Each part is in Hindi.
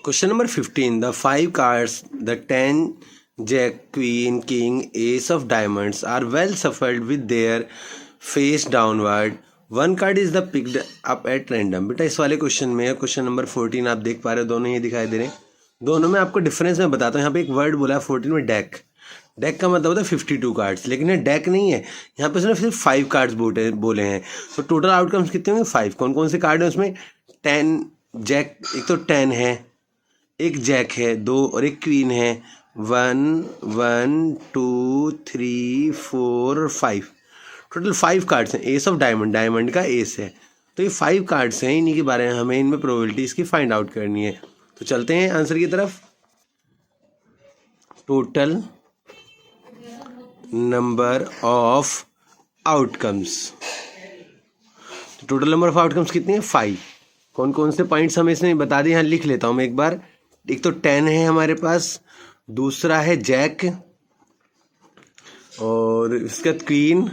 Question number 15. The 5 cards, the 10, Jack, Queen, King, Ace of Diamonds are well shuffled with their face downward. One card is the picked up at random. बेटा इस वाले क्वेश्चन में क्वेश्चन नंबर 14 आप देख पा रहे हो, दोनों ही दिखाई दे रहे हैं. दोनों में आपको डिफरेंस मैं बताता हूँ. यहाँ पे एक वर्ड बोला है 14 में डेक. डेक का मतलब होता है 52 कार्ड्स, लेकिन ये डेक नहीं है. यहाँ पे उसने सिर्फ 5 कार्ड्स बोले हैं. तो टोटल आउटकम्स कितने होंगे? 5. कौन कौन से कार्ड है उसमें? 10 जैक, एक तो 10 है, एक जैक है, 2 और एक क्वीन है. 1 1 2 3 4 5. टोटल 5 कार्ड्स हैं. एस ऑफ डायमंड, डायमंड का एस है. तो ये 5 कार्ड्स हैं, इन्हीं के बारे में हमें इनमें प्रोबेबिलिटी इसकी फाइंड आउट करनी है. तो चलते हैं आंसर की तरफ. Total number of outcomes. Total number of outcomes कितने हैं? 5. कौन कौन से पॉइंट्स हमें इसने बता दिए, यहाँ लिख लेता हूँ मैं एक बार. एक तो 10 है हमारे पास, दूसरा है जैक, और इसके बाद क्वीन,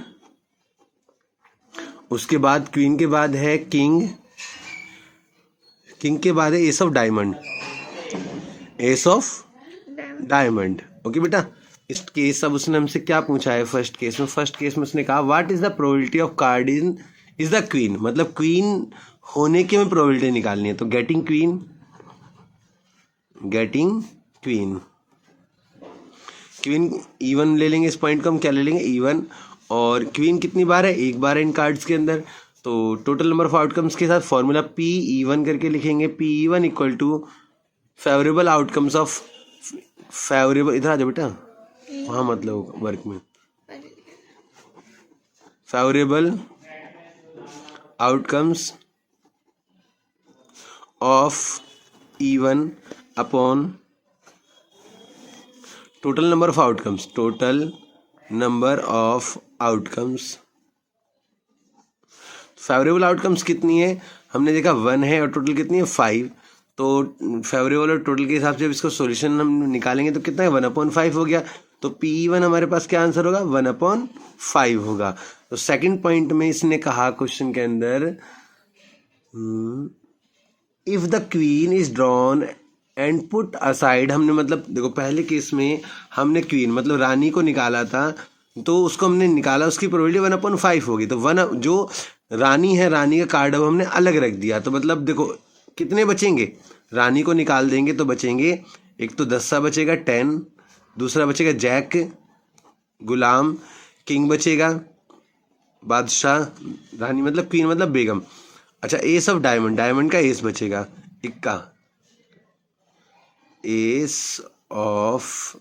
उसके बाद क्वीन के बाद है किंग, किंग के बाद है S of diamond, S of diamond. Okay बेटा. इस केस अब उसने हमसे क्या पूछा है? फर्स्ट केस में उसने कहा what is the probability of card is the queen. मतलब क्वीन होने की हमें प्रोबेबिलिटी निकालनी है. तो गेटिंग क्वीन इवन ले लेंगे. इस पॉइंट को हम क्या ले लेंगे? इवन. और क्वीन कितनी बार है? एक बार है इन कार्ड्स के अंदर. तो टोटल नंबर ऑफ आउटकम्स के साथ फॉर्मूला पी इवन करके लिखेंगे. P event equal to favourable outcomes of favourable. इधर आ जाओ बेटा, वहाँ मतलब वर्क में. Favourable outcomes of event upon total number of outcomes. Total number of outcomes. Favourable outcomes कितनी है? हमने देखा 1 है, और टोटल कितनी है? 5. तो फेवरेबल और टोटल के हिसाब से इसको सॉल्यूशन हम निकालेंगे तो कितना है? 1/5 हो गया. तो P1 हमारे पास क्या आंसर होगा? 1/5 होगा. तो सेकंड पॉइंट में इसने कहा क्वेश्चन के अंदर, if the queen is drawn and put aside. हमने मतलब देखो पहले केस में हमने क्वीन मतलब रानी को निकाला था, तो उसको हमने निकाला, उसकी प्रोबेबिलिटी 1/5 होगी. तो 1 जो रानी है, रानी का कार्ड अब हमने अलग रख दिया. तो मतलब देखो कितने बचेंगे? रानी को निकाल देंगे तो बचेंगे, एक तो 10 बचेगा 10, दूसरा बचेगा जैक, गुलाम, किंग बचेगा, बादशाह, रानी मतलब क्वीन मतलब बेगम. अच्छा, एस ऑफ डायमंड, डायमंड का एस बचेगा, इक्का, एस ऑफ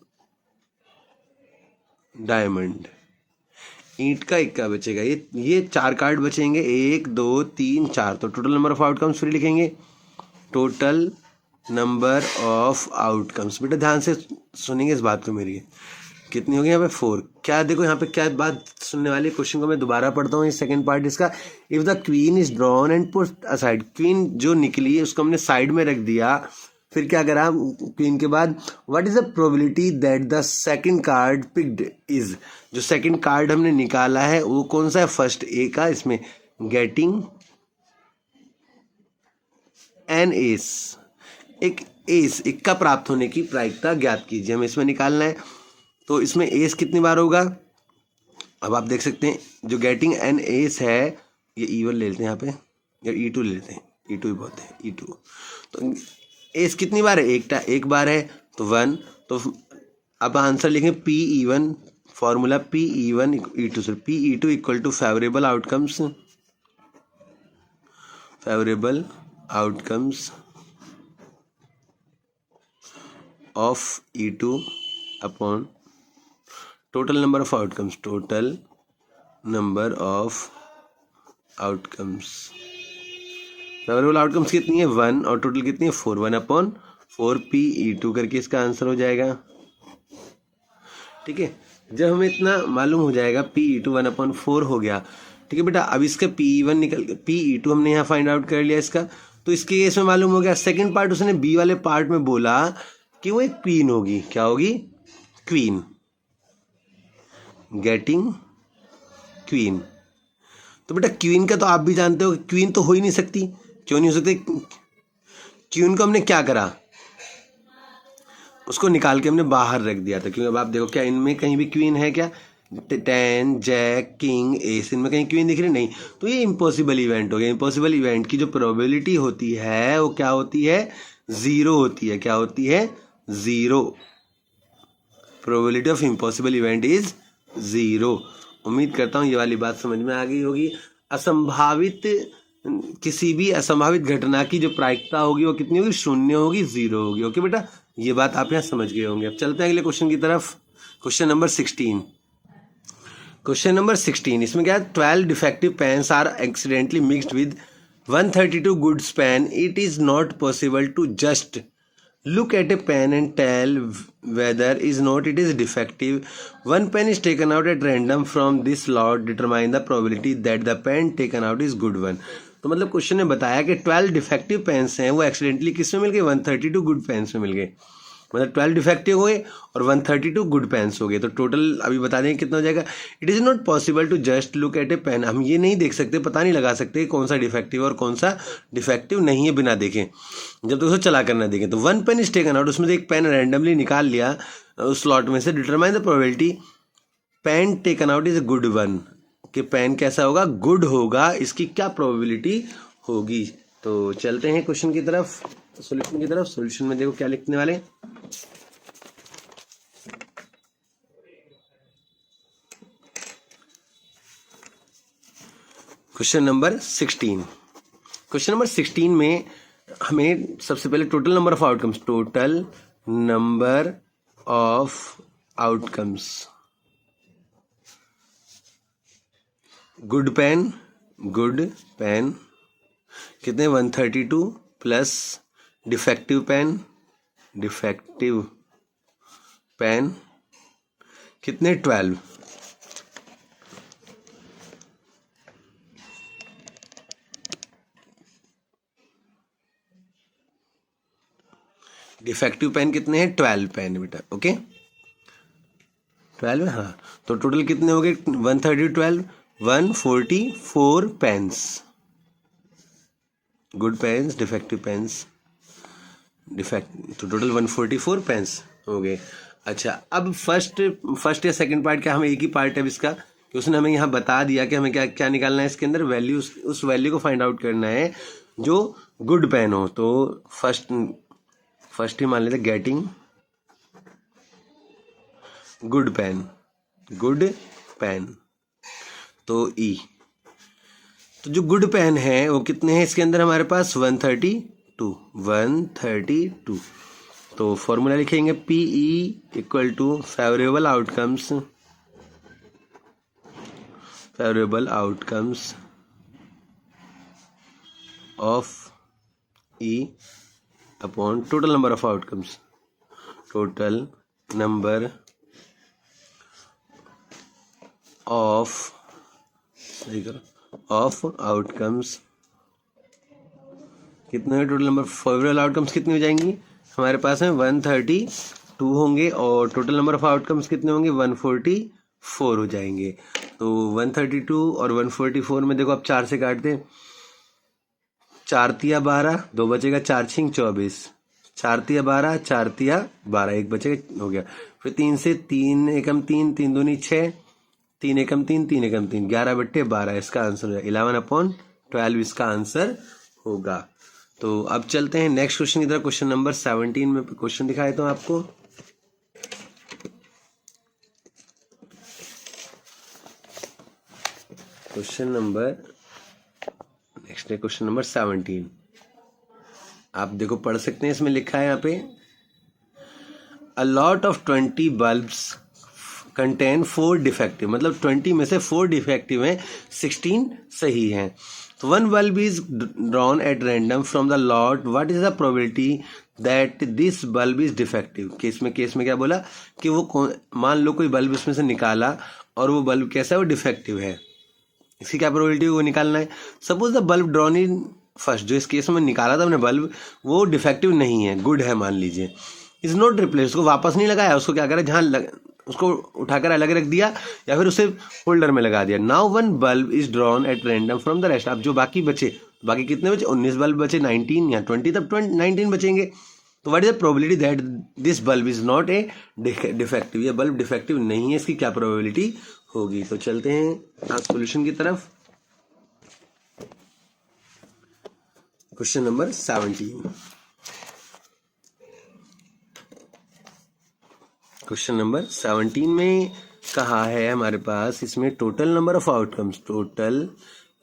डायमंड, ईंट का इक्का बचेगा. ये 4 कार्ड बचेंगे, 1 2 3 4. तो टोटल नंबर ऑफ आउटकम्स फिर लिखेंगे. Total number of outcomes. बेटा ध्यान से सुनेंगे इस बात को मेरी. कितनी होगी यहाँ पे? 4. क्या देखो यहाँ पे क्या बात सुनने वाली. क्वेश्चन को मैं दोबारा पढ़ता हूँ, ये सेकंड पार्ट इसका. If the queen is drawn and put aside. Queen जो निकली उसको हमने साइड में रख दिया. फिर क्या करा क्वीन के बाद? What is the probability that the second card picked is. जो सेकंड कार्ड हमने निकाला है वो कौन सा है? फर्स्ट ए का. इसमें गेटिंग एन एस, एक एस, इक्का प्राप्त होने की प्रायिकता ज्ञात कीजिए. हमें इसमें निकालना है. तो इसमें एस कितनी बार होगा? अब आप देख सकते हैं जो गेटिंग एन एस है, ये E1 ले लेते हैं यहाँ पे, या E2 ले लेते हैं. E2 ही बोलते हैं, E2. तो एस कितनी बार है? एक बार है, तो 1. तो अब आंसर लिखें P E1. Formula P E1 E2 से. P E2 equal to favourable outcomes of E2 upon total number of outcomes. Total number of outcomes. Favourable outcomes कितनी है? 1, और टोटल कितनी है? 4. 1/4 पी E2 करके इसका आंसर हो जाएगा. ठीक है. जब हमें इतना मालूम हो जाएगा, पी E2 1/4 हो गया. ठीक है बेटा. अब इसका P1 निकल, पी E2 हमने यहाँ फाइंड आउट कर लिया इसका. तो इसके केस में मालूम हो गया. सेकेंड पार्ट उसने बी वाले पार्ट में बोला कि वो एक क्वीन होगी. क्या होगी? क्वीन. Getting queen. तो बेटा क्वीन का तो आप भी जानते हो, क्वीन तो हो ही नहीं सकती. क्यों नहीं हो सकती? क्वीन को हमने क्या करा? उसको निकाल के हमने बाहर रख दिया था, क्योंकि अब आप देखो क्या इनमें कहीं भी क्वीन है क्या, 10 जैक किंग एस, इनमें कहीं क्वीन दिख रही नहीं, तो ये इम्पॉसिबल इवेंट हो गया। इम्पॉसिबल इवेंट की जो प्रोबेबिलिटी होती है वो क्या होती है, ज़ीरो होती है। क्या होती है, zero. Probability of impossible event is zero. उम्मीद करता हूँ ये वाली बात समझ में आ गई होगी। असंभावित, किसी भी असंभावित घटना की जो प्रायिकता होगी वो कितनी होगी, शून्य होगी, ज़ीरो होगी। ओके बेटा, ये बात आप यहाँ समझ गए होंगे। अब चलते हैं अगले क्वेश्चन की तरफ। Question number 16। क्वेश्चन नंबर 16, इसमें क्या है, 12 defective pens are accidentally mixed with 132 goods pen. It is not possible to just look at a pen and tell whether is not it is defective. One pen is taken out at random from this lot. Determine the probability that the pen taken out is good one. तो मतलब क्वेश्चन ने बताया कि 12 डिफेक्टिव पेन्स हैं, वो एक्सीडेंटली किस में मिल गए, 132 गुड पेन्स में मिल गए। मतलब 12 डिफेक्टिव हुए और 132 गुड पेन्स हो गए, तो टोटल अभी बता दें कितना हो जाएगा। It is not possible to just look at a pen, हम ये नहीं देख सकते, पता नहीं लगा सकते कौन सा डिफेक्टिव और कौन सा डिफेक्टिव नहीं है बिना देखें, जब तक उसको चला कर ना देखें। तो one pen is taken out, उसमें से एक पेन रैंडमली निकाल लिया उस स्लॉट में से। Determine the probability pen taken out is a good one, कि पेन कैसा होगा, गुड होगा, इसकी क्या प्रोबेबिलिटी होगी। तो चलते हैं क्वेश्चन की तरफ, सॉल्यूशन की तरफ। सॉल्यूशन में देखो क्या लिखने वाले, क्वेश्चन नंबर 16। क्वेश्चन नंबर 16 में हमें सबसे पहले total number of outcomes, total number of outcomes, good pen कितने, 132 प्लस डिफेक्टिव पेन कितने, 12। डिफेक्टिव पेन कितने हैं, 12 पेन बेटा। ओके 12 है, हाँ। तो टोटल कितने हो गए, 130 12 144 pens, good pens defective pens तो टोटल 144 पेन्स हो गए। अच्छा, अब फर्स्ट या सेकंड पार्ट क्या, हमें एक ही पार्ट है इसका, कि उसने हमें यहाँ बता दिया कि हमें क्या क्या निकालना है इसके अंदर, वैल्यू, उस वैल्यू को फाइंड आउट करना है जो गुड पेन हो। तो फर्स्ट ही मान लेते गेटिंग गुड पेन, तो ई, तो जो गुड पेन है वो कितने हैं इसके अंदर हमारे पास, 132। तो फॉर्मूला लिखेंगे P E equal to favourable outcomes of E upon total number of outcomes, total number of outcomes कितने हैं, टोटल नंबर फेवरेबल आउटकम्स कितनी हो जाएंगी हमारे पास में, 132 होंगे, और टोटल नंबर ऑफ आउटकम्स कितने होंगे, 144 हो जाएंगे। तो 132 और 144 में देखो आप 4 से काट दें, 4 तिया 12, 2 बचेगा, 4 छिंग 24, 4 तिया 12, 4 तिया 12, 1 बचेगा, हो गया। फिर 3 से 3 एकम 3, 3 दूनी 6, 3 एकम 3, 3 एकम 3, 11 बट्टे 12, इसका आंसर है 11/12 इसका आंसर होगा। तो अब चलते हैं नेक्स्ट क्वेश्चन की तरफ। क्वेश्चन नंबर 17 में क्वेश्चन दिखाए तो आपको, क्वेश्चन नंबर नेक्स्ट है क्वेश्चन नंबर 17। आप देखो पढ़ सकते हैं, इसमें लिखा है यहाँ पे, अ lot of 20 bulbs contain 4 defective, मतलब 20 में से 4 डिफेक्टिव हैं, 16 सही हैं। तो 1 bulb is drawn at random from the lot. What is the probability that this bulb is defective? Case में क्या बोला कि वो मान लो कोई बल्ब इसमें से निकाला और वो बल्ब कैसा है, वो डिफेक्टिव है, इसकी क्या प्रोबेबिलिटी वो निकालना है। Suppose the bulb drawn in first, जो इस केस में निकाला था हमने बल्ब, वो डिफेक्टिव नहीं है, गुड है मान लीजिए, इज नॉट रिप्लेस, उसको वापस नहीं लगाया, उसको क्या करा, जहाँ उसको उठाकर अलग रख दिया या फिर उसे होल्डर में लगा दिया। Now 1 bulb is drawn at random from the rest. अब जो बाकी कितने बचे, 19 बल्ब बचे, 19 या 20, तब 19 बचेंगे। तो what is the probability that this bulb is not a defective, ये बल्ब डिफेक्टिव नहीं है, इसकी क्या प्रोबेबिलिटी होगी। तो चलते हैं सॉल्यूशन की तरफ। Question number 17। क्वेश्चन नंबर 17 में कहा है हमारे पास, इसमें total number of outcomes, total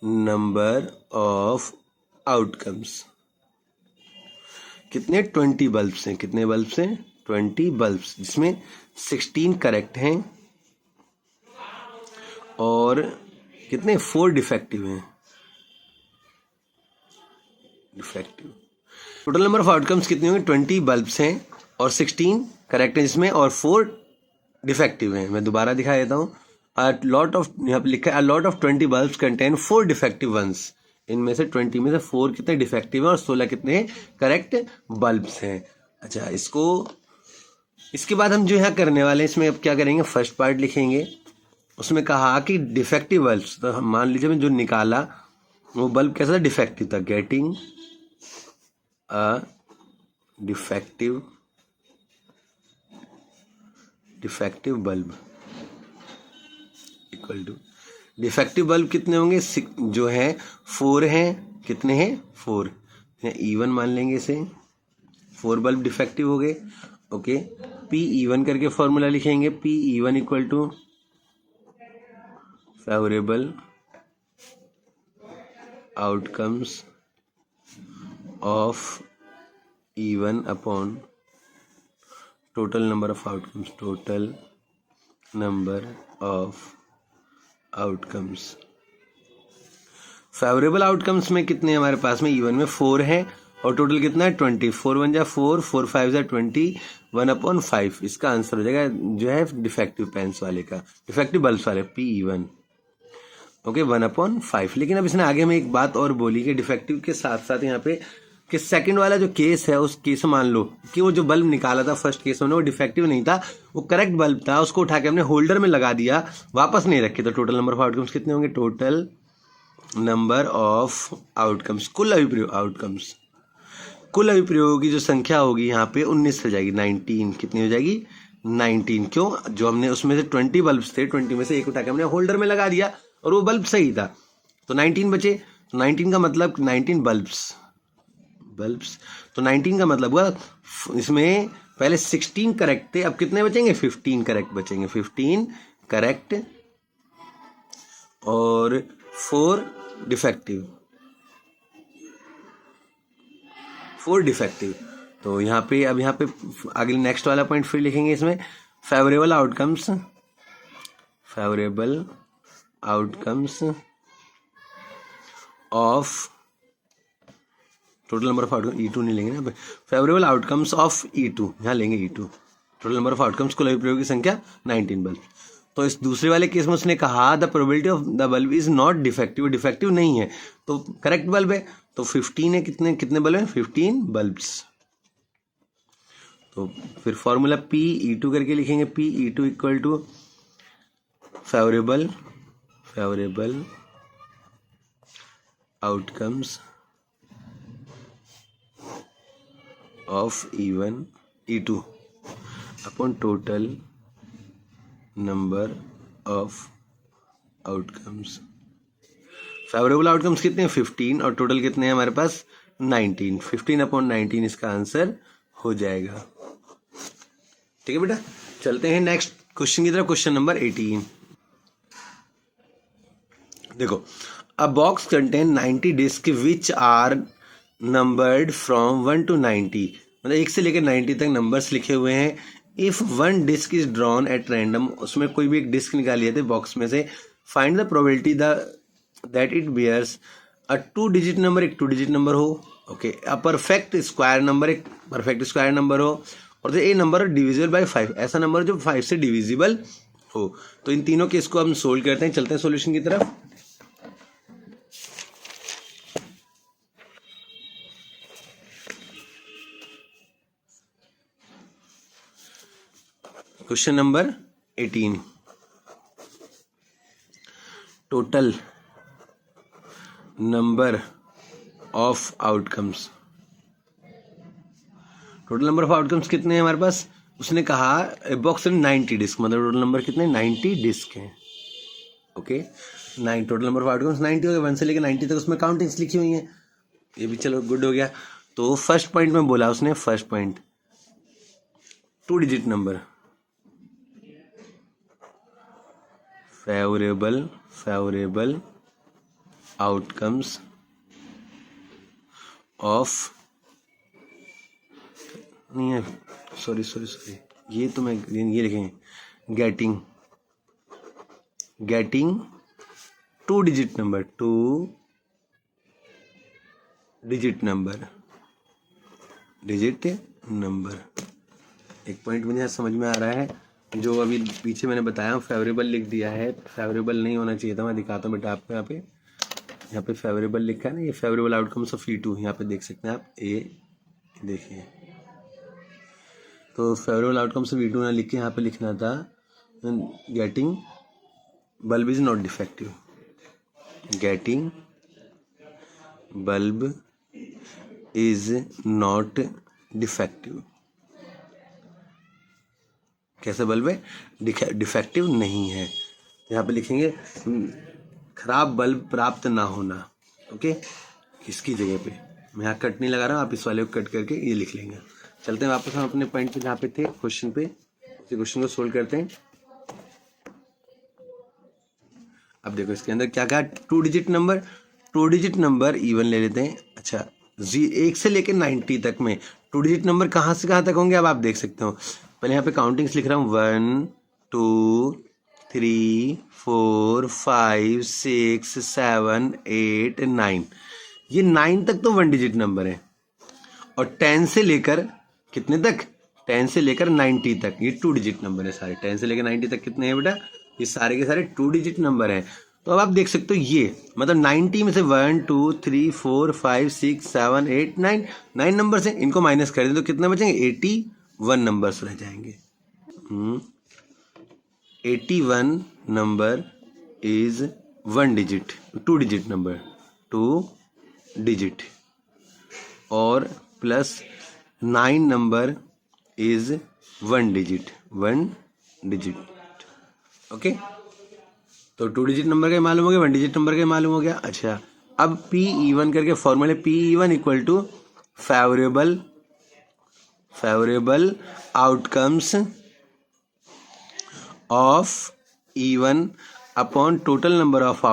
number of outcomes कितने 20 बल्ब्स हैं, कितने बल्ब्स हैं 20 बल्ब्स, जिसमें 16 करेक्ट हैं और कितने 4 डिफेक्टिव हैं, defective. Total number of outcomes कितने होंगे, 20 बल्ब्स हैं और 16 करेक्ट हैं जिसमें, और 4 डिफेक्टिव हैं। मैं दोबारा दिखा देता हूँ। अ लॉट ऑफ, यहाँ पे लिखा है a lot of 20 bulbs contain 4 defective ones, इनमें से 20 में से 4 कितने डिफेक्टिव हैं और 16 कितने करेक्ट बल्ब्स हैं। अच्छा, इसके बाद हम जो यहाँ करने वाले हैं, इसमें अब क्या करेंगे, फर्स्ट पार्ट लिखेंगे। उसमें कहा कि डिफेक्टिव बल्ब्स, तो हम मान लीजिए जो निकाला वो बल्ब कैसा था, डिफेक्टिव था। Getting a defective bulb equal to, defective bulb कितने होंगे, जो है 4 हैं, कितने हैं 4, E1 मान लेंगे इसे, 4 बल्ब डिफेक्टिव हो गए। ओके, PE1 करके फॉर्मूला लिखेंगे, PE1 equal to favourable outcomes of E1 upon total number of outcomes, total number of outcomes. Favourable outcomes में कितने हमारे पास में, E1 में 4 है और टोटल कितना है 20, 4 1 जा 4, 4 5 जा 20, 1/5। इसका आंसर हो जाएगा जो है डिफेक्टिव पेंस वाले का, डिफेक्टिव बल्ब्स वाले, PE1। ओके, 1/5। लेकिन अब इसने आगे में एक बात और बोली कि डिफेक्टिव के साथ साथ यहाँ पे कि सेकंड वाला जो केस है, उस केस में मान लो कि वो जो बल्ब निकाला था फर्स्ट केस में वो डिफेक्टिव नहीं था, वो करेक्ट बल्ब था, उसको उठा के हमने होल्डर में लगा दिया, वापस नहीं रखे, तो टोटल नंबर ऑफ आउटकम्स कितने होंगे, टोटल नंबर ऑफ आउटकम्स, कुल अभिप्रयोग आउटकम्स, कुल अभिप्रयोगों की जो संख्या होगी यहाँ पे 19 हो जाएगी, 19। कितनी हो जाएगी, 19। क्यों, जो हमने उसमें से 20 बल्ब्स थे, 20 में से एक उठा के हमने होल्डर में लगा दिया और वो बल्ब सही था, तो 19 बचे। 19 का मतलब 19 बल्ब्स, तो 19 का मतलब हुआ इसमें पहले 16 करेक्ट थे, अब कितने बचेंगे, 15 करेक्ट बचेंगे, 15 करेक्ट और 4 डिफेक्टिव, 4 डिफेक्टिव। तो यहाँ पे अब यहाँ पे अगले नेक्स्ट वाला पॉइंट फिर लिखेंगे इसमें, favourable outcomes of total number of outcome, E2 नहीं लेंगे ना, फेवरेबल आउटकम्स ऑफ E2 यहाँ लेंगे, E2 total number of outcomes, कुल अभिप्रयोग की संख्या 19 बल्ब। तो इस दूसरे वाले केस में उसने कहा the probability of the bulb is not defective, defective नहीं है, तो करेक्ट बल्ब है, तो 15 है, कितने बल्ब है, 15 बल्ब्स। तो फिर फॉर्मूला PE2 करके लिखेंगे, PE2 equal to favourable outcomes of E2 upon total number of outcomes. Favourable outcomes कितने हैं, 15, और टोटल कितने हैं हमारे पास 19, 15/19 इसका आंसर हो जाएगा। ठीक है बेटा, चलते हैं नेक्स्ट क्वेश्चन की तरफ, क्वेश्चन नंबर 18। देखो, a box contain 90 disc which are numbered from 1 to 90, मतलब 1 से लेकर 90 तक नंबर्स लिखे हुए हैं। If one disc is drawn at random, उसमें कोई भी एक डिस्क निकाली जाती है बॉक्स में से, find the probability that it bears a 2 digit number, एक 2 डिजिट नंबर हो, okay, a perfect square number, एक परफेक्ट स्क्वायर नंबर हो, और ए नंबर डिविजिबल बाय 5, ऐसा नंबर जो 5 से डिविजिबल हो। तो इन तीनों केस को हम सोल्व करते हैं, चलते हैं सॉल्यूशन की तरफ। Question number 18, total number of outcomes, total number of outcomes कितने हैं हमारे पास, उसने कहा बॉक्स में 90 डिस्क, मतलब टोटल नंबर कितने 90 डिस्क हैं। Okay, 9 total number of outcomes 90 हो गए, 1 से लेकर 90 तक उसमें काउंटिंग्स लिखी हुई हैं, ये भी चलो गुड हो गया। तो फर्स्ट पॉइंट में बोला उसने, first point 2 digit number, favourable outcomes of, नहीं है, सॉरी, ये तो मैं ये लिखेंगे, getting 2 digit number, digit number. एक पॉइंट मुझे समझ में आ रहा है, जो अभी पीछे मैंने बताया फेवरेबल लिख दिया है, फेवरेबल नहीं होना चाहिए था, मैं दिखाता हूँ बेटा आपको। यहाँ पे फेवरेबल लिखा है ना, ये फेवरेबल आउटकम्स ऑफ E2, यहाँ पे देख सकते हैं आप, ए देखिए, तो फेवरेबल आउटकम्स ऑफ E2 ना लिख के यहाँ पे लिखना था getting bulb is not defective, getting bulb is not defective. कैसे बल्ब है, डिफेक्टिव नहीं है, यहाँ पे लिखेंगे खराब बल्ब प्राप्त ना होना। ओके, इसकी जगह पे मैं यहाँ कट नहीं लगा रहा हूँ, आप इस वाले को कट करके ये लिख लेंगे। चलते हैं वापस हम अपने पॉइंट पे जहाँ पे थे, क्वेश्चन पे, उसी क्वेश्चन को सोल्व करते हैं। अब देखो इसके अंदर क्या कहा, 2 डिजिट नंबर इवन ले लेते हैं। अच्छा, 1 से लेकर 90 तक में 2 डिजिट नंबर कहाँ से कहाँ तक होंगे, अब आप देख सकते हो। पहले यहाँ पे काउंटिंग्स लिख रहा हूँ, 1 2 3 4 5 6 7 8 9, ये 9 तक तो 1 डिजिट नंबर है, और 10 से लेकर कितने तक, 10 से लेकर 90 तक ये 2 डिजिट नंबर है सारे। 10 से लेकर 90 तक कितने हैं बेटा, ये सारे के सारे 2 डिजिट नंबर हैं। तो अब आप देख सकते हो, ये मतलब 90 में से 1 2 3 4 5 6 7 8 9 नंबर हैं, इनको माइनस कर दें तो कितने बचेंगे, 81 नंबर्स रह जाएंगे। 81 number is 1 digit, 2 digit number, 2 digit, और plus 9 number is 1 digit, 1 digit. Okay, तो 2 डिजिट नंबर का मालूम हो गया, 1 डिजिट नंबर का मालूम हो गया। अच्छा, अब P करके फॉर्मूले, P equal to favourable outcomes of E1 upon total number of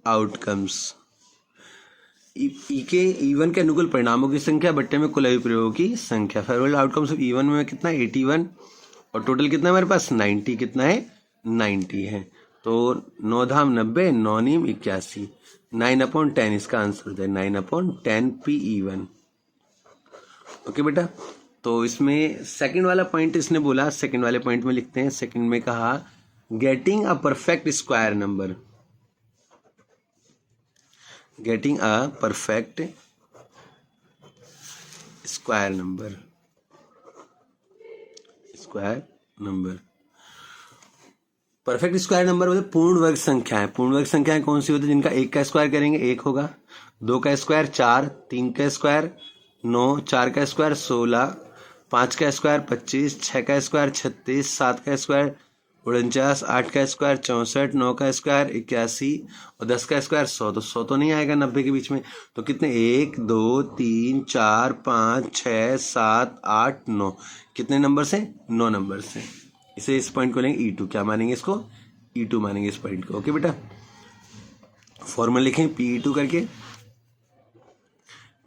outcomes, E के E1 के अनुकूल परिणामों की संख्या बट्टे में कुल अभिप्रयोगों की संख्या। फेवरेबल आउटकम्स ऑफ E1 में कितना, 81, और टोटल कितना है हमारे पास, 90, कितना है 90 है। तो 9 धाम 90, 9 नीम 81, 9/10 इसका आंसर हो जाए, 9/10 PE1। ओके बेटा, तो इसमें सेकंड वाला पॉइंट इसने बोला, सेकंड वाले पॉइंट में लिखते हैं। सेकंड में कहा getting a perfect square number, getting a perfect square number, perfect square number मतलब पूर्ण वर्ग संख्याएं। पूर्ण वर्ग संख्याएं कौन सी होती है, जिनका 1 का स्क्वायर करेंगे 1 होगा, 2 का स्क्वायर 4, 3 का स्क्वायर 9, 4 का स्क्वायर 16, 5 का स्क्वायर 25, 6 का स्क्वायर 36, 7 का स्क्वायर 49, 8 का स्क्वायर 64, 9 का स्क्वायर 81, और 10 का स्क्वायर 100। तो 100 तो नहीं आएगा 90 के बीच में, तो कितने, 1 2 3 4 5 6 7 8 9, कितने नंबर से, 9 नंबर से। इसे, इस पॉइंट को लेंगे E2, क्या मानेंगे इसको, E2 मानेंगे इस पॉइंट को। ओके बेटा, फॉर्मूला लिखें PE2 करके,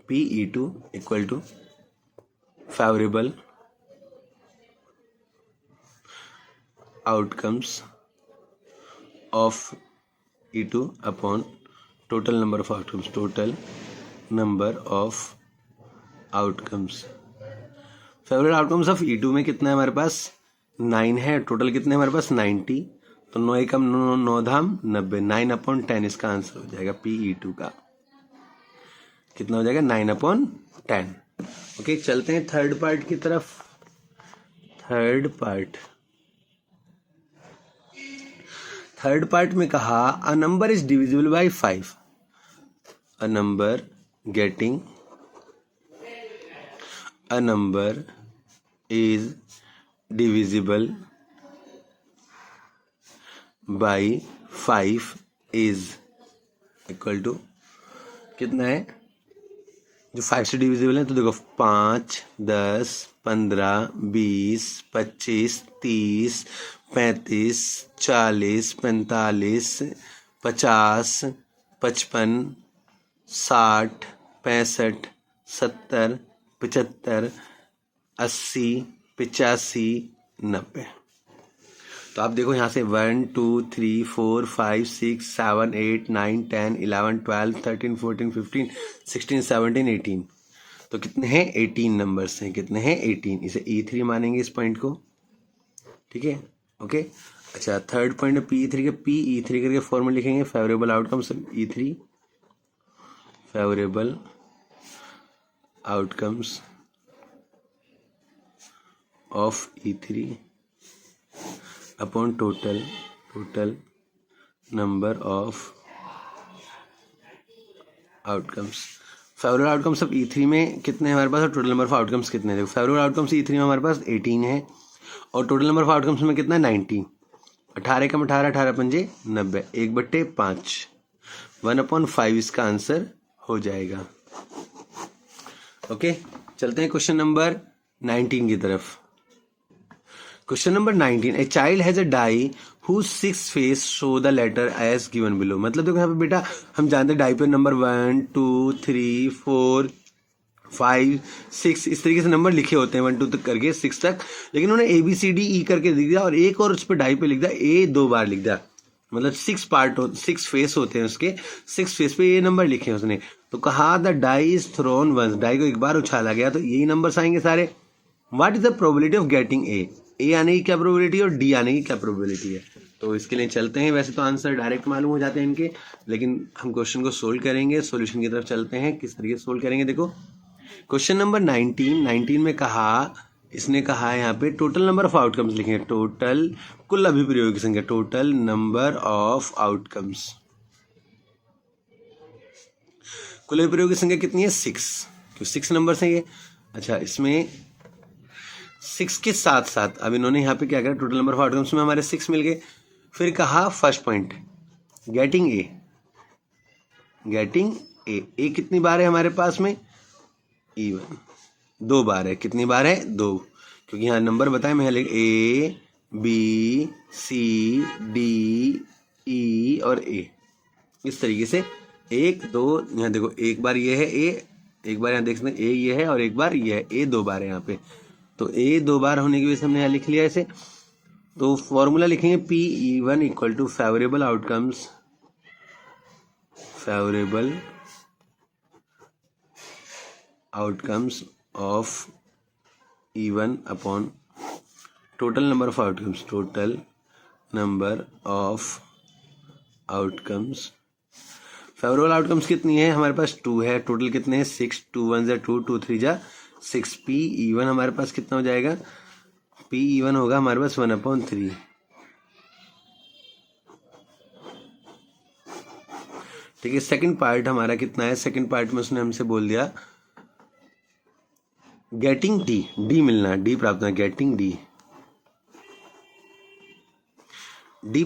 PE2 equal to favourable outcomes of E2 upon total number of outcomes, favourable outcomes of E2 में कितना है हमारे पास, 9 है, टोटल कितने हमारे पास 90, तो 9 एकम 9 धाम 90, 9/10 इसका आंसर हो जाएगा PE2 का, कितना हो जाएगा 9/10। ओके, चलते हैं थर्ड पार्ट की तरफ। थर्ड पार्ट में कहा a number is divisible by 5, a number getting a number is divisible by 5 is equal to कितना है जो 5 से डिविजिबल है, तो देखो 5, 10, 15, 20, 25, 30, 35, 40, 45, 50, 55, 60, 65, 70, 75, 80, 85, 90। तो आप देखो यहाँ से 1 2 3 4 5 6 7 8 9 10 11 12 13 14 15 16 17 18, तो कितने हैं 18 नंबर्स हैं। कितने हैं 18। इसे E3 मानेंगे इस पॉइंट को, ठीक है, ओके। अच्छा, थर्ड पॉइंट P3 के PE3 करके फॉर्मूला लिखेंगे, favourable outcomes E3, favourable outcomes of E3 upon total number of outcomes. Favourable outcomes of E3 में कितने हैं हमारे पास और टोटल नंबर ऑफ आउटकम्स कितने हैं। देखो फेवरेबल आउटकम्स E3 में हमारे पास 18 है और टोटल नंबर ऑफ आउटकम्स में कितना है 90। 18 कम 18, 18 पंजे 90, 1/5, 1/5 इसका आंसर हो जाएगा। ओके, चलते हैं क्वेश्चन नंबर 19 की तरफ। Question number 19, a child has a die whose 6 face show the letter as given below. मतलब देखो यहाँ पे बेटा हम जानते हैं डाई पे नंबर 1 2 3 4 5 6 इस तरीके से नंबर लिखे होते हैं 1 2 तक करके 6 तक, लेकिन उन्होंने ABCDE करके लिख दिया और एक और उस पर डाई पे लिख दिया A 2 बार लिख दिया। मतलब 6 फेस होते हैं उसके, 6 फेस पे ये नंबर लिखे हैं उसने। तो कहा the die is thrown once, die को एक बार उछाला गया तो यही नंबर्स आएंगे सारे। What is the probability of getting a आने की क्या प्रोबेबिलिटी है और डी आने की क्या प्रोबेबिलिटी है। तो इसके लिए चलते हैं, वैसे तो आंसर डायरेक्ट मालूम हो जाते हैं इनके, लेकिन हम क्वेश्चन को सोल्व करेंगे, सॉल्यूशन की तरफ चलते हैं किस तरीके से सोल्व करेंगे। देखो क्वेश्चन नंबर 19 में इसने कहा है यहाँ पे टोटल नंबर ऑफ आउटकम्स लिखेंगे, टोटल कुल अभिप्रयोग की संख्या, टोटल नंबर ऑफ आउटकम्स, कुल अभिप्रयोग की संख्या कितनी है 6, क्यों 6 नंबर्स हैं ये। अच्छा, इसमें 6 के साथ साथ अब इन्होंने यहाँ पे क्या करा, टोटल नंबर ऑफ आउटकम्स में हमारे 6 मिल गए। फिर कहा फर्स्ट पॉइंट गेटिंग ए कितनी बार है हमारे पास में E1 2 बार है। कितनी बार है 2, क्योंकि यहाँ नंबर बताए मैं लिख ABCDE और A इस तरीके से 1 2, यहाँ देखो एक बार ये है A, एक बार यहाँ देख सकते हैं A ये है और एक बार ये है A 2 बार है यहाँ पे। तो A 2 बार होने की वजह से हमने यहाँ लिख लिया इसे। तो फॉर्मूला लिखेंगे PE1 equal to favourable outcomes of E1 upon total number of outcomes, favourable outcomes कितनी है हमारे पास 2 है, टोटल कितने हैं 6, 2 1 2 2 3 6, PE1 हमारे पास कितना हो जाएगा, PE1 होगा हमारे पास 1/3। ठीक है, सेकंड पार्ट हमारा कितना है, सेकंड पार्ट में उसने हमसे बोल दिया गेटिंग डी मिलना, डी प्राप्त होना, गेटिंग डी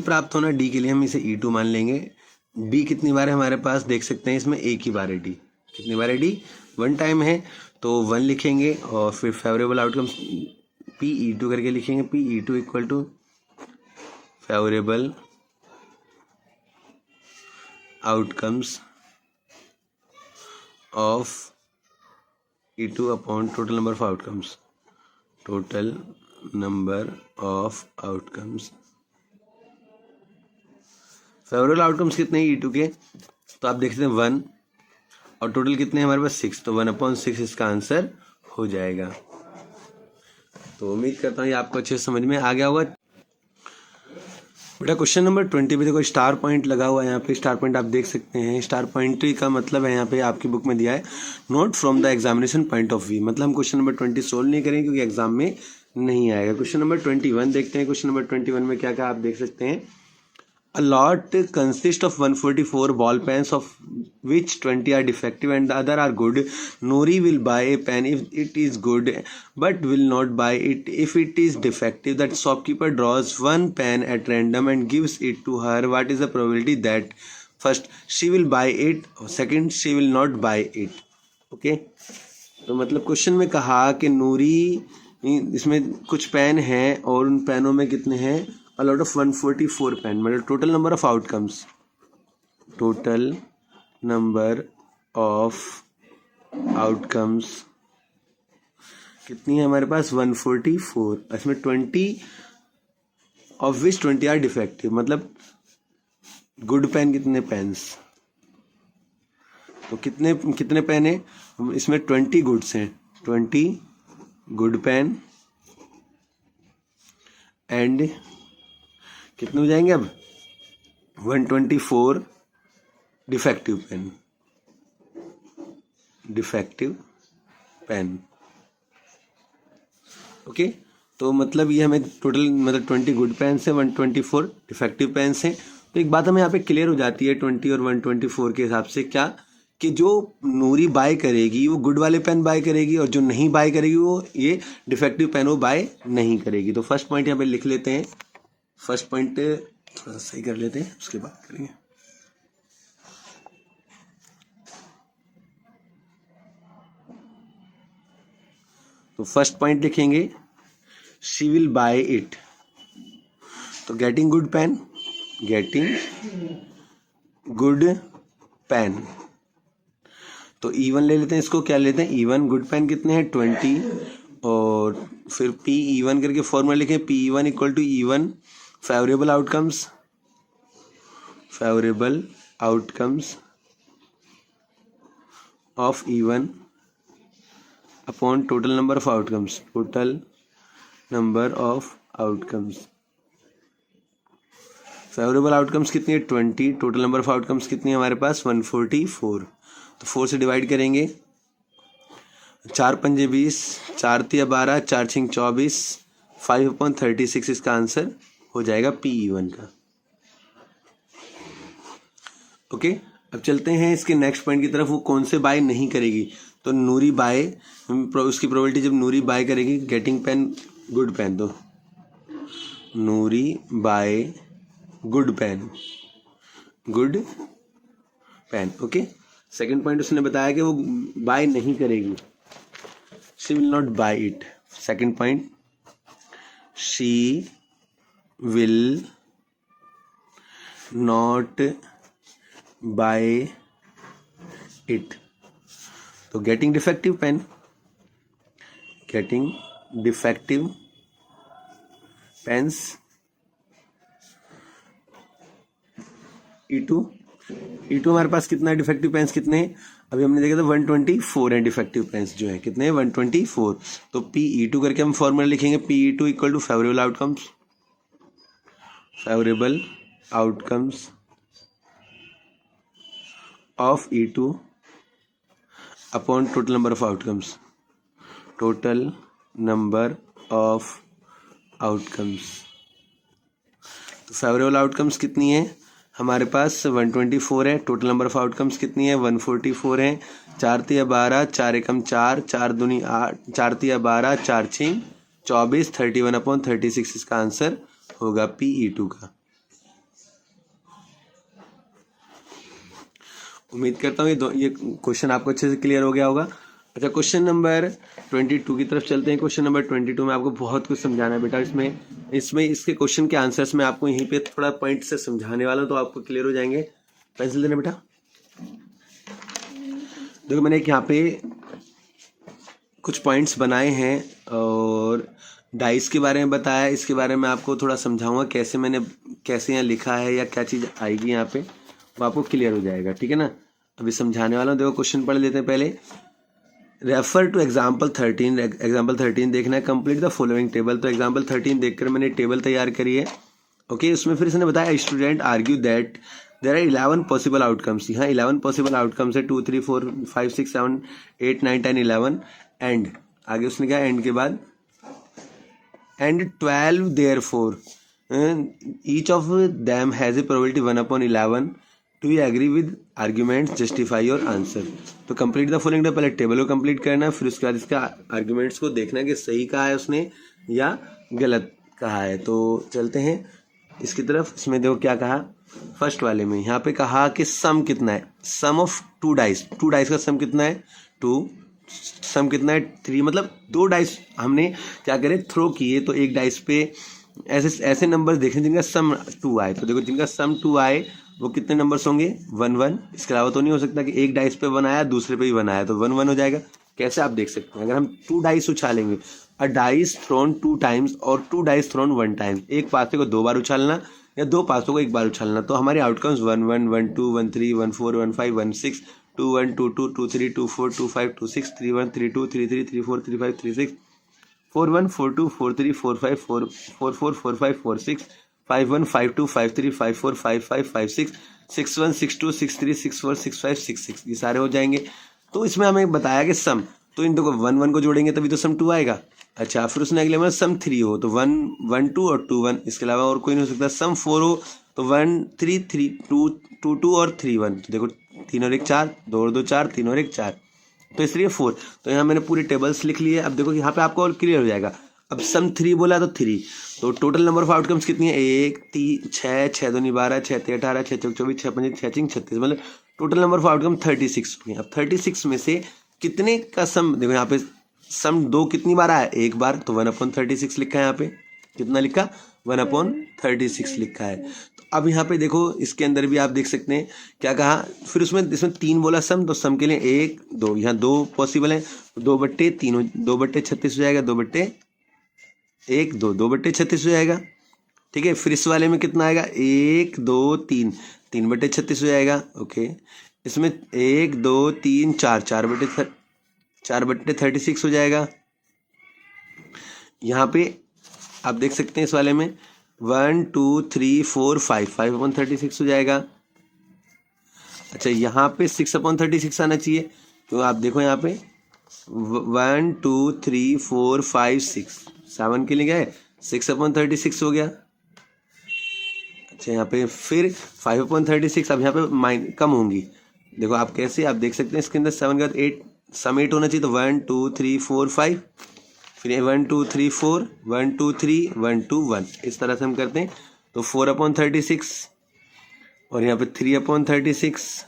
प्राप्त होना। डी के लिए हम इसे E2 मान लेंगे। डी कितनी बार है हमारे पास देख सकते हैं, इसमें एक ही बार है डी। कितनी बार है डी, 1 टाइम है, तो 1 लिखेंगे और फिर फेवरेबल आउटकम्स PE2 करके लिखेंगे, PE2 equal to favourable outcomes of E2 upon total number of outcomes. Favourable outcomes कितने हैं E2 के, तो आप देख सकते हैं 1 और टोटल कितने हैं हमारे पास 6, तो 1/6 इसका आंसर हो जाएगा। तो उम्मीद करता हूँ ये आपको अच्छे से समझ में आ गया होगा। बेटा क्वेश्चन नंबर 20 पे देखो स्टार पॉइंट लगा हुआ है, यहाँ पे स्टार पॉइंट आप देख सकते हैं। स्टार पॉइंट का मतलब है यहाँ पे आपकी बुक में दिया है note from the examination point of view, मतलब हम क्वेश्चन नंबर 20 सोल्व नहीं करेंगे क्योंकि एग्जाम में नहीं आएगा। क्वेश्चन नंबर 21 देखते हैं। क्वेश्चन नंबर 21 में क्या क्या आप देख सकते हैं। A lot consists of 144 ball pens, of which 20 are defective and the other are good. Noori will buy a pen if it is good, but will not buy it if it is defective. That shopkeeper draws one pen at random and gives it to her. What is the probability that first she will buy it, second she will not buy it? Okay तो मतलब क्वेश्चन में कहा कि नूरी, इसमें कुछ पेन हैं और उन पेनों में कितने हैं, a lot of 144 पेन, मतलब total number of outcomes, total number of outcomes कितनी है हमारे पास, 144. इसमें 20 ऑफ विच 20 आर डिफेक्टिव, मतलब गुड पेन कितने पेन्स, तो कितने कितने पेन है इसमें, 20 गुड्स हैं, 20 गुड पेन एंड कितने हो जाएंगे अब, 124 defective pen, defective pen. Okay तो मतलब ये हमें टोटल मतलब 20 गुड पेन्स है, 124 डिफेक्टिव पेन्स हैं. तो एक बात हमें यहाँ पे क्लियर हो जाती है 20 और 124 के हिसाब से, क्या कि जो नूरी बाय करेगी वो गुड वाले पेन बाय करेगी और जो नहीं बाय करेगी वो ये डिफेक्टिव पेन वो बाय नहीं करेगी. तो फर्स्ट पॉइंट यहाँ पे लिख लेते हैं, फर्स्ट पॉइंट थोड़ा सही कर लेते हैं उसके बाद करेंगे. तो फर्स्ट पॉइंट लिखेंगे शी विल बाय इट. तो getting good pen, getting good pen, तो E1 ले लेते हैं, इसको क्या लेते हैं E1, गुड पेन कितने हैं 20, और फिर PE1 करके फॉर्मूला लिखें, PE1 equal to E1 favourable outcomes, favourable outcomes of E1 upon total number of outcomes, total number of outcomes. Favourable outcomes कितनी है 20, टोटल नंबर ऑफ आउटकम्स कितनी है हमारे पास 144. तो 4 से डिवाइड करेंगे, 4 पंजे 20, 4 तिया 12, 4 छिंग 24, 5/36 इसका आंसर हो जाएगा PE1 का. ओके अब चलते हैं इसके नेक्स्ट पॉइंट की तरफ, वो कौन से बाय नहीं करेगी. तो नूरी बाय, उसकी प्रोबेबिलिटी जब नूरी बाय करेगी गेटिंग पेन गुड पेन, तो Noori buy good pen, good pen. Okay second point उसने बताया कि वो बाय नहीं करेगी, she will not buy it. Second point she will not buy it. तो getting defective pen, getting defective pens E2 हमारे पास कितना है, डिफेक्टिव पेन्स कितने हैं, अभी हमने देखा था 124 है डिफेक्टिव पेन्स जो है, कितने हैं 124. तो PE2 करके हम फॉर्मूला लिखेंगे, PE2 equal to favourable outcomes, favourable outcomes of E2 upon total number of outcomes, total number of outcomes. तो फेवरेबल आउटकम्स कितनी है हमारे पास 124 है, टोटल नंबर ऑफ आउटकम्स कितनी है 144 है. 4 तिया 12, 4 एकम 4, 4 दूनी 8, 4 तिया 12, 4 छिंग 24, 31/36 इसका आंसर होगा PE2 का. उम्मीद करता हूँ ये क्वेश्चन आपको अच्छे से क्लियर हो गया होगा. अच्छा क्वेश्चन नंबर 22 की तरफ चलते हैं. क्वेश्चन नंबर 22 में आपको बहुत कुछ समझाना है बेटा. इसमें इसके क्वेश्चन के आंसर्स में आपको यहीं पे थोड़ा पॉइंट से समझाने वाला हूँ, तो आपको क्लियर हो जाएंगे. पेंसिल देना बेटा. देखो मैंने एक यहाँ पे कुछ पॉइंट्स बनाए हैं और डाइस के बारे में बताया, इसके बारे में आपको थोड़ा समझाऊंगा कैसे यहाँ लिखा है या क्या चीज़ आएगी यहाँ पे, वो आपको क्लियर हो जाएगा. ठीक है ना, अभी समझाने वाला हूँ. देखो क्वेश्चन पढ़ लेते हैं पहले. Refer to example 13. एग्जाम्पल 13 देखना है. Complete the following table. तो एग्जाम्पल 13 देखकर मैंने टेबल तैयार करी है. ओके उसमें फिर इसने बताया student argue that there are 11 possible outcomes. यहाँ 11 पॉसिबल आउटकम्स है, 2 3 4 5 6 7 8 9 10 11 एंड आगे उसने कहा एंड के बाद and 12 therefore each of them has a probability 1/11. Do you agree with arguments, justify your answer. तो कंप्लीट द फॉलोइंग. पहले टेबल को कंप्लीट करना है, फिर उसके बाद इसका आर्ग्यूमेंट्स को देखना है कि सही कहा है उसने या गलत कहा है. तो चलते हैं इसकी तरफ. इसमें देखो क्या कहा फर्स्ट वाले में. यहाँ पे कहा कि सम कितना है. सम ऑफ 2 डाइस. 2 डाइस का सम कितना है 2. सम कितना है 3. मतलब 2 डाइस हमने क्या करे थ्रो किए, तो एक डाइस पे ऐसे ऐसे नंबर देखे जिनका सम 2 आए. तो देखो जिनका सम 2 आए वो कितने नंबर्स होंगे 1 1. इसके अलावा तो नहीं हो सकता कि एक डाइस पे 1 आया दूसरे पे भी 1 आया तो 1 1 हो जाएगा. कैसे आप देख सकते हैं. अगर हम 2 डाइस उछालेंगे, अ डाइस थ्रोन 2 टाइम्स और 2 डाइस थ्रोन 1 टाइम. एक पासे को 2 बार उछालना या 2 पासों को 1 बार उछालना. तो हमारे आउटकम्स 1 1 1 2 1 3 1 4 1 5 1 6 2 1 2 2 2 3 2 4 2 5 2 6 3 1 3 2 3 3 3 4 3 5 3 6 4 1 4 2 4 3 4 5 4 4 4 4 5 4 6 5 1 5 2 5 3 5 4 5 5 5 6 6 1 6 2 6 3 6 4 6 5 6 6. ये सारे हो जाएंगे. तो इसमें हमें बताया कि सम, तो इन दो को 1 1 को जोड़ेंगे तभी तो सम 2 आएगा. अच्छा, फिर उसने अगले में सम 3 हो तो 1 1 2 और 2 1. इसके अलावा और कोई नहीं हो सकता. सम 4 हो तो 1 3 3 2 2 2 और 3 1. तो देखो 3 और 1 4, 2 और 2 4, 3 और 1 4, तो इसलिए 4. तो यहाँ मैंने पूरी टेबल्स लिख ली है. अब देखो यहाँ पे आपको और क्लियर हो जाएगा. अब सम 3 बोला तो 3, तो टोटल नंबर ऑफ आउटकम्स कितनी है 1 3 6 6 2 12 6 3 18 6 4 24 6 5 6 6 36. मतलब टोटल नंबर ऑफ आउटकम 36 हुए. अब 36 में से कितने का सम, देखो यहाँ पे सम 2 कितनी बार आया 1 बार, तो 1/36 लिखा है. यहाँ पे कितना लिखा 1/36 लिखा है. तो अब यहाँ पे देखो इसके अंदर भी आप देख सकते हैं क्या कहा. फिर इसमें 3 बोला सम, तो सम के लिए 1 2, यहाँ 2 पॉसिबल है. 2/3 2/36 हो जाएगा. 2/1 2 2/36 हो जाएगा. ठीक है. फिर इस वाले में कितना आएगा 1 2 3 3/36 हो जाएगा. ओके. इसमें 1 2 3 4 4/36 हो जाएगा. यहाँ पे आप देख सकते हैं इस वाले में 1 2 3 4 5 5/36 हो जाएगा. अच्छा, यहाँ पे 6/36 आना चाहिए. तो आप देखो यहाँ पे 1 2 3 4 5 6 7 के लिए क्या है 6/36 हो गया. अच्छा, यहाँ पे फिर 5/36. अब यहाँ पे कम होंगी. देखो आप कैसे आप देख सकते हैं इसके अंदर 7 के बाद 8 सम 8 होना चाहिए. तो 1 2 3 4 5, फिर 1 2 3 4 1 2 3 1 2 1. इस तरह से हम करते हैं. तो 4/36 और यहाँ पे 3/36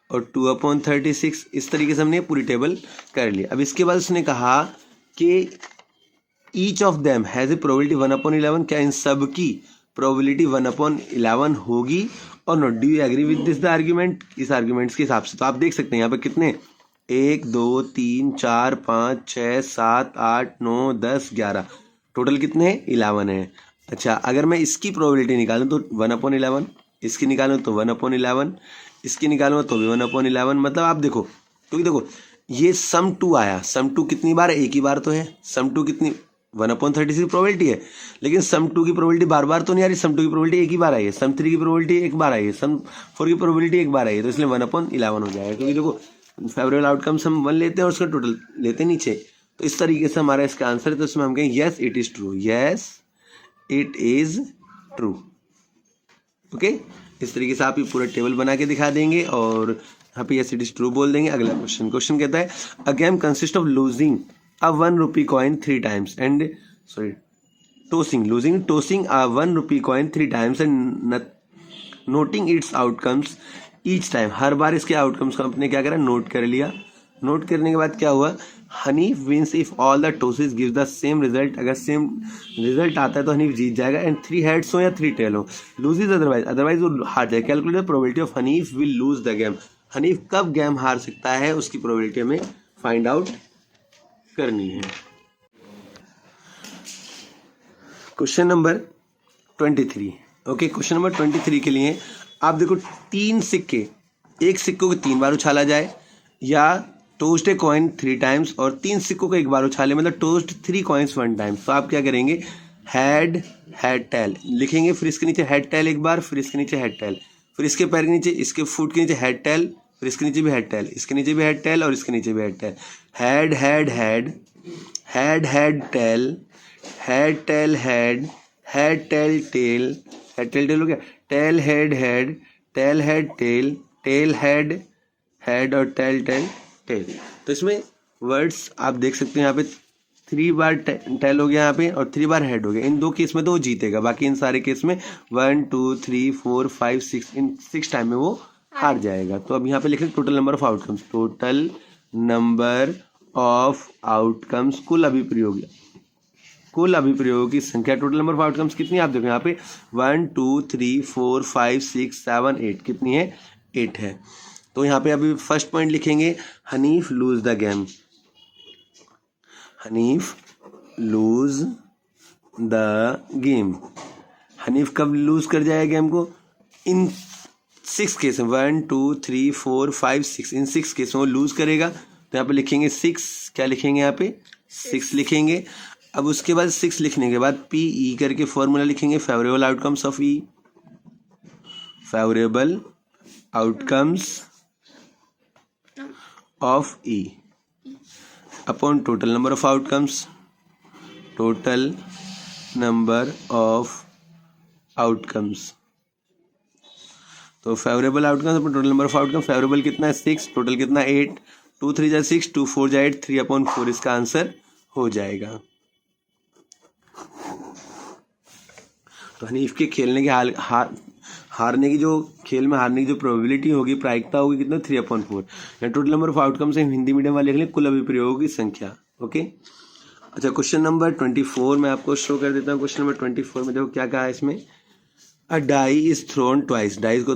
और 2/36. इस तरीके से हमने पूरी टेबल कर ली. अब इसके बाद उसने कहा कि each of them has a probability 1/11. क्या इन सब की प्रोबेबिलिटी 1/11 होगी और not. Do you agree with this the argument. इस आर्ग्यूमेंट्स के हिसाब से तो आप देख सकते हैं यहाँ पे कितने 1 2 3 4 5 6 7 8 9 10 11, टोटल कितने हैं 11 है. अच्छा, अगर मैं इसकी प्रोबेबिलिटी निकालूं तो 1/11, इसकी निकालूं तो 1/11, इसकी निकालूं तो भी 1/11. मतलब आप देखो, क्योंकि देखो ये सम 2 आया. सम 2 कितनी बार है, एक ही बार तो है. सम 2 कितनी 1/36 की प्रोबेबिलिटी है, लेकिन सम 2 की प्रोबेबिलिटी बार बार तो नहीं आ रही. सम 2 की प्रोबेबिलिटी एक ही बार आई है. सम 3 की प्रोबेबिलिटी एक बार आई है. सम 4 की प्रोबेबिलिटी एक बार आई है. तो इसलिए 1/11 हो जाएगा. क्योंकि देखो फेवरेबल आउटकम्स हम 1 लेते हैं और उसका टोटल लेते नीचे. तो इस तरीके से हमारा इसका आंसर है. तो इसमें हम कहें yes it is true. Yes it is true. Okay. इस तरीके से आप ये पूरा टेबल बना के दिखा देंगे और यहाँ पे येस इट इज़ ट्रू बोल देंगे. अगला क्वेश्चन कहता है a game consist of losing a 1 rupee coin 3 times and tossing a 1 rupee coin 3 times and noting its outcomes each time. हर बार इसके आउटकम्स को आपने क्या करा नोट कर लिया. नोट करने के बाद क्या हुआ Hanif wins if all the tosses give the same result. अगर सेम रिजल्ट आता है तो हनीफ जीत जाएगा. एंड 3 हेड्स हो या 3 टेल हो. लूजेज अदरवाइज वो हार जाए. Calculate the probability of Hanif will lose the game. Hanif कब गेम हार सकता है उसकी प्रोबेबिलिटी हमें फाइंड आउट करनी है. Question number 23. Okay, question number 23 के लिए आप देखो 3 सिक्के, एक सिक्कों को 3 बार उछाला जाए या टोस्ट ए कॉइन 3 टाइम्स और 3 सिक्कों को 1 बार उछाले, मतलब टोस्ट 3 कॉइन्स 1 टाइम. तो आप क्या करेंगे हेड टेल लिखेंगे. फिर इसके नीचे हेड टेल एक बार, फिर इसके नीचे हेड टेल, फिर इसके पैर के नीचे इसके फुट के नीचे हेड टेल, फिर इसके नीचे भी हेड टेल, इसके नीचे भी हेड टेल और इसके नीचे भी head tail. Head head head head head tail head tail head head tail tail, head tail tail हो गया, tail head head, tail head tail, tail head head और टेल टेल टेल। तो इसमें वर्ड्स आप देख सकते हैं यहाँ पे 3 बार टेल हो गया यहाँ पे और 3 बार हेड हो गया। इन 2 केस में तो वो जीतेगा, बाकी इन सारे केस में 1 2 3 4 5 6 इन 6 टाइम में वो हार जाएगा। तो अब यहाँ पे लिखें total number of outcomes, total number of outcomes, कुल अभिप्रयोग, कुल अभिप्रयोगों की संख्या, टोटल नंबर ऑफ आउटकम्स कितनी है आप देखो यहाँ पे 1 2 3 4 5 6 7 8 कितनी है, 8 है। तो यहाँ पे अभी फर्स्ट पॉइंट लिखेंगे Hanif lose the game, Hanif lose the game. Hanif कब लूज कर जाएगा गेम को, इन 6 केस में 1 2 3 4 5 6 इन 6 केस में वो लूज करेगा। तो यहाँ पे लिखेंगे 6, क्या लिखेंगे यहाँ पे 6 लिखेंगे। अब उसके बाद 6 लिखने के बाद पी ई करके फॉर्मूला लिखेंगे, favourable outcomes of E, favourable outcomes of E upon total number of outcomes, total number of outcomes. तो favourable outcomes upon total number of outcome, favourable कितना है 6, टोटल कितना 8, 2 3 जा 6, 2 4 जा 8, 3/4 इसका आंसर हो जाएगा। तो हनीफ के खेलने के हारने की जो खेल में हारने की जो प्रोबेबिलिटी होगी, प्रायिकता होगी कितना 3/4। टोटल नंबर ऑफ आउटकम्स है हिंदी मीडियम वाले लिख लें कुल अभिप्रयोगों की संख्या। ओके, अच्छा क्वेश्चन नंबर 24 मैं आपको शो कर देता हूँ। क्वेश्चन नंबर 24 में देखो क्या कहा है इसमें, a die is thrown twice, dice को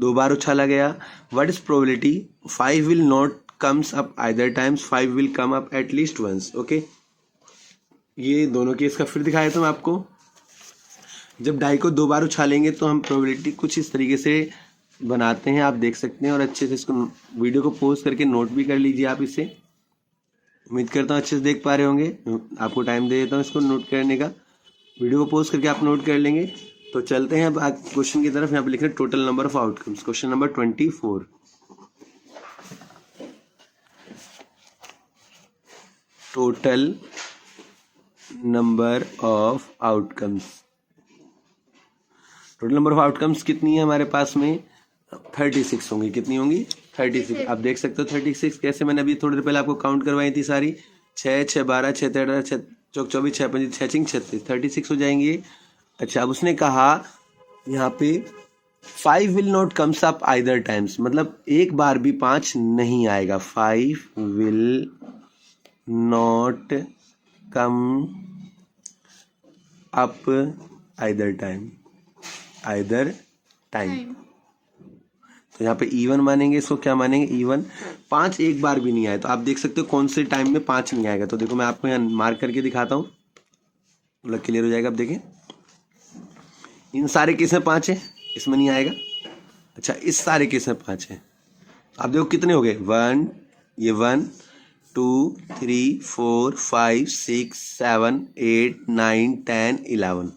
2 बार उछाला गया। What is probability 5 will not comes up either times, 5 will come up at least once. Okay, ये दोनों केस का फिर दिखाया था मैं आपको। जब डाई को 2 बार उछालेंगे तो हम प्रोबेबिलिटी कुछ इस तरीके से बनाते हैं, आप देख सकते हैं। और अच्छे से इसको वीडियो को पॉज करके नोट भी कर लीजिए आप इसे। उम्मीद करता हूँ अच्छे से देख पा रहे होंगे। आपको टाइम दे देता हूँ इसको नोट करने का, वीडियो को पॉज करके आप नोट कर लेंगे। तो चलते हैं अब क्वेश्चन की तरफ। यहाँ पे लिख रहे हैं total number of outcomes, question number 24, total number of outcomes. Total number of outcomes कितनी है हमारे पास में 36 होंगी। कितनी होंगी 36। आप देख सकते हो 36 कैसे, मैंने अभी थोड़ी देर पहले आपको काउंट करवाई थी सारी, 6 6 12 6 13 6 चौक 24 6 5 6 6 36 36 हो जाएंगी। अच्छा, अब उसने कहा यहाँ पे 5 will not comes up either times, मतलब एक बार भी 5 नहीं आएगा। 5 will not come up either time, either time. तो यहाँ पे इवन मानेंगे इसको, क्या मानेंगे इवन। 5 एक बार भी नहीं आए, तो आप देख सकते हो कौन से टाइम में 5 नहीं आएगा। तो देखो मैं आपको यहाँ मार्क करके दिखाता हूँ, मतलब क्लियर हो जाएगा। आप देखें इन सारे केस में 5 है, इसमें नहीं आएगा। अच्छा, इस सारे केस में 5 है। आप देखो कितने हो गए 1, ये 1 2 3 4 5 6 7 8 9 10 11,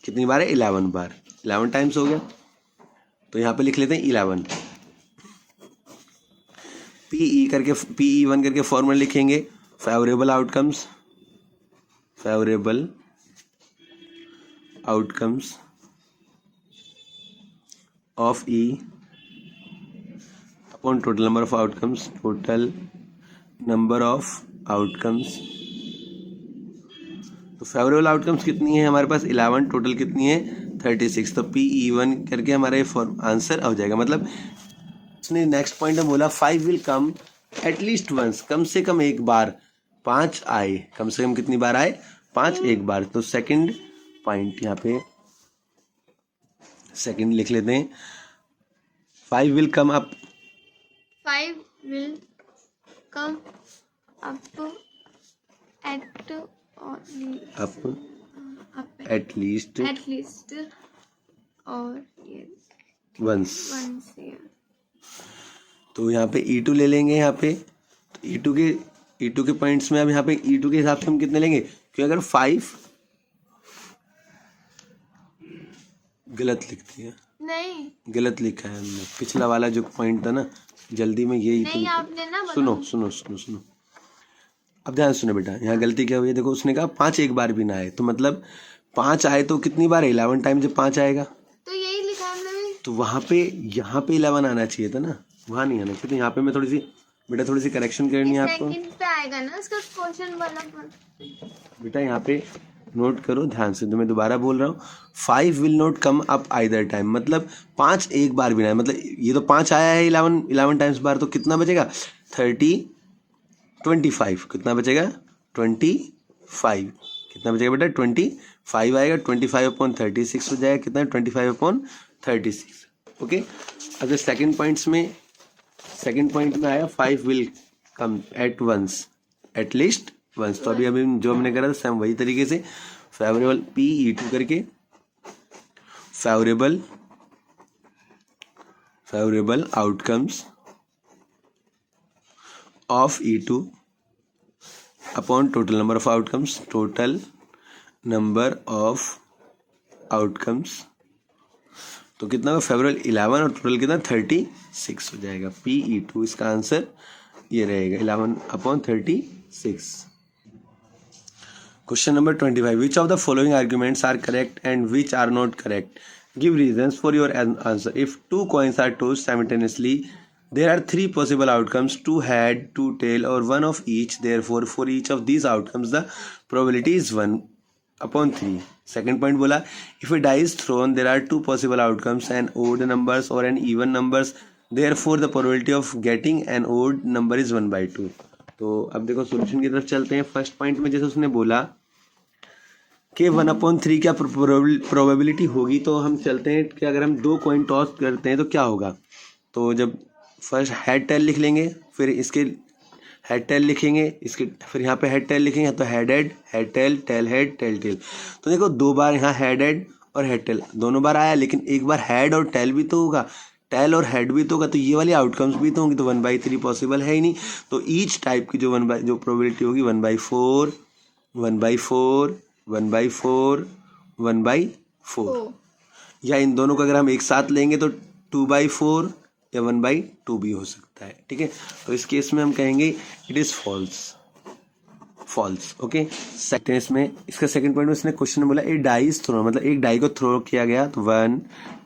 कितनी बार है 11 बार, 11 टाइम्स हो गया। तो यहाँ पे लिख लेते हैं 11। पीई करके PE1 करके फॉर्मूला लिखेंगे, favourable outcomes, favourable outcomes of E upon total number of outcomes, total number of outcomes. तो फेवरेबल आउटकम्स कितनी है हमारे पास 11, टोटल कितनी है 36। तो PE1 करके हमारा ये आंसर हो जाएगा। मतलब उसने नेक्स्ट पॉइंट में बोला 5 विल कम एटलीस्ट वंस, कम से कम एक बार 5 आए, कम से कम कितनी बार आए 5 एक बार। तो सेकंड पॉइंट यहाँ पे सेकंड लिख लेते हैं, 5 will come up, 5 will come up at at least or once। once, yeah. तो यहाँ पे E2 ले लेंगे। यहाँ पे E2 के पॉइंट्स में अब यहाँ पे E2 के हिसाब से हम कितने लेंगे, क्योंकि अगर 5 गलत लिखती है, नहीं गलत लिखा है हमने, पिछला वाला जो पॉइंट था ना, जल्दी में यही नहीं आपने ना सुनो सुनो सुनो सुनो, अब ध्यान सुनो बेटा, यहाँ गलती क्या हुई है देखो। उसने कहा 5 एक बार भी ना आए, तो मतलब 5 आए तो कितनी बार 11 टाइम जब 5 आएगा तो यही लिखा है हमने भी। तो वहाँ पे 11 आना चाहिए था ना, वहाँ नहीं आना चाहिए। तो यहाँ पे मैं थोड़ी सी करेक्शन करनी है आपको। सेकंड पे आएगा ना उसका क्वेश्चन वाला पर। बेटा यहाँ पे नोट करो ध्यान से, तो मैं दोबारा बोल रहा हूँ 5 will not come up either time, मतलब 5 एक बार भी ना है, मतलब ये तो 5 आया है 11 टाइम्स बार, तो कितना बचेगा 25 कितना बचेगा 25, कितना बचेगा बेटा 25 आएगा, 25/36 हो जाएगा, कितना 25/36। ओके। अब सेकंड पॉइंट में आया 5 will come at once, at least once. तो अभी जो हमने करा था सेम वही तरीके से फेवरेबल PE2 करके favourable outcomes of E2 upon total number of outcomes, total number of outcomes. तो कितना होगा फेवरेबल 11 और टोटल कितना 36 हो जाएगा। PE2 इसका आंसर ये रहेगा 11/36। Question number 25. Which of the following arguments are correct and which are not correct? Give reasons for your answer. If two coins are tossed simultaneously, there are 3 possible outcomes: 2 head, 2 tail, or 1 of each. Therefore, for each of these outcomes, the probability is 1/3. Second point बोला, if a die is thrown, there are 2 possible outcomes: an odd numbers or an even numbers. Therefore, the probability of getting an odd number is 1/2. तो अब देखो सोल्यूशन की तरफ चलते हैं। फर्स्ट पॉइंट में जैसे उसने बोला कि 1/3 क्या प्रोबेबिलिटी होगी, तो हम चलते हैं कि अगर हम 2 कॉइन टॉस करते हैं तो क्या होगा। तो जब फर्स्ट हेड टेल लिख लेंगे, फिर इसके हेड टेल लिखेंगे, इसके फिर यहाँ पे हेड टेल लिखेंगे, तो head tail, tail head, tail tail. तो देखो 2 बार यहाँ हेड और हेड टेल दोनों बार आया, लेकिन एक बार हेड और टेल भी तो होगा, टेल और हेड भी तो होगा, तो ये वाली आउटकम्स भी तो होंगी। तो 1/3 पॉसिबल है ही नहीं। तो ईच टाइप की जो प्रोबेबिलिटी होगी 1/4, 1/4, 1/4, 1/4, या इन दोनों को अगर हम एक साथ लेंगे तो 2/4 या 1/2 भी हो सकता है। ठीक है, तो इस केस में हम कहेंगे it is false. Okay. Second इसमें इसका सेकंड पॉइंट में उसने क्वेश्चन में बोला ए डाई इज थ्रो, मतलब एक डाई को थ्रो किया गया, तो 1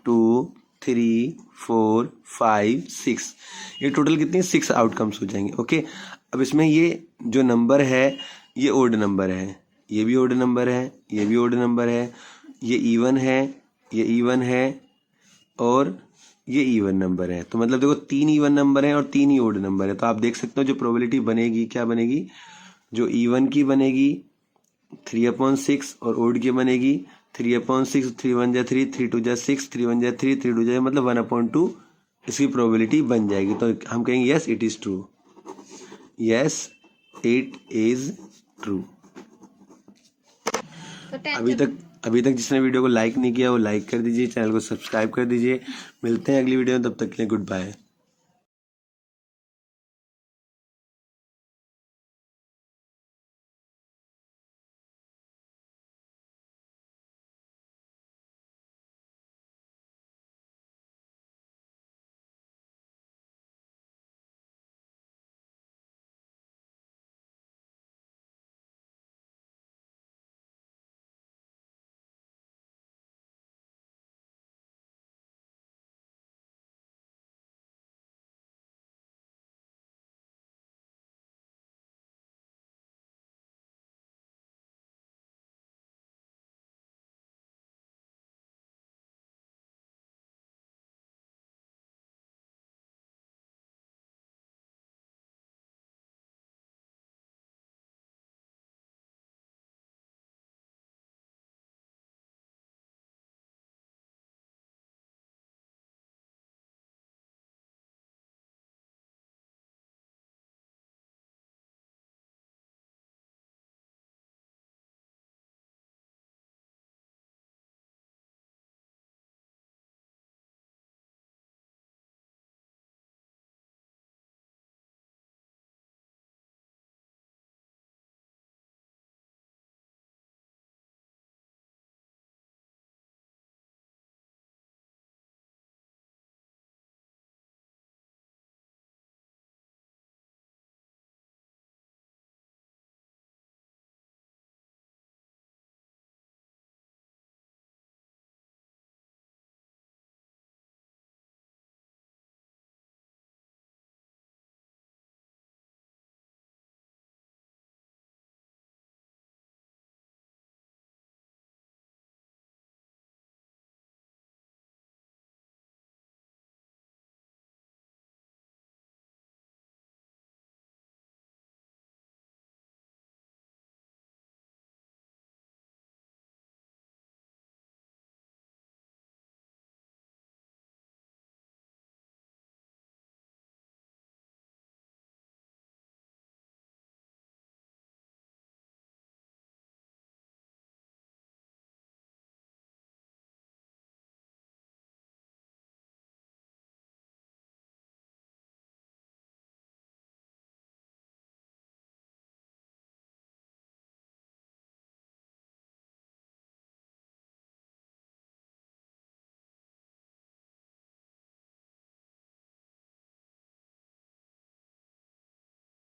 2 3 4 5 6, ये टोटल कितनी 6 आउटकम्स हो जाएंगे। ओके। अब इसमें ये जो नंबर है ये ओड नंबर है, ये भी ओड नंबर है, ये भी ओड नंबर है, ये इवन है, ये इवन है, और ये इवन नंबर है। तो मतलब देखो 3 इवन नंबर है और 3 ही ओड नंबर है। तो आप देख सकते हो जो प्रोबेबिलिटी बनेगी क्या बनेगी, जो इवन की बनेगी 3/6 और ओड की बनेगी 3/6, 3 1 जा 3, 3 2 जा 6, 3 1 जा 3, 3 2 जा मतलब 1/2 इसकी प्रोबेबिलिटी बन जाएगी। तो हम कहेंगे yes it is true, yes it is true. अभी तक जिसने वीडियो को लाइक नहीं किया वो लाइक कर दीजिए, चैनल को सब्सक्राइब कर दीजिए। मिलते हैं अगली वीडियो में, तब तक के लिए गुड बाय।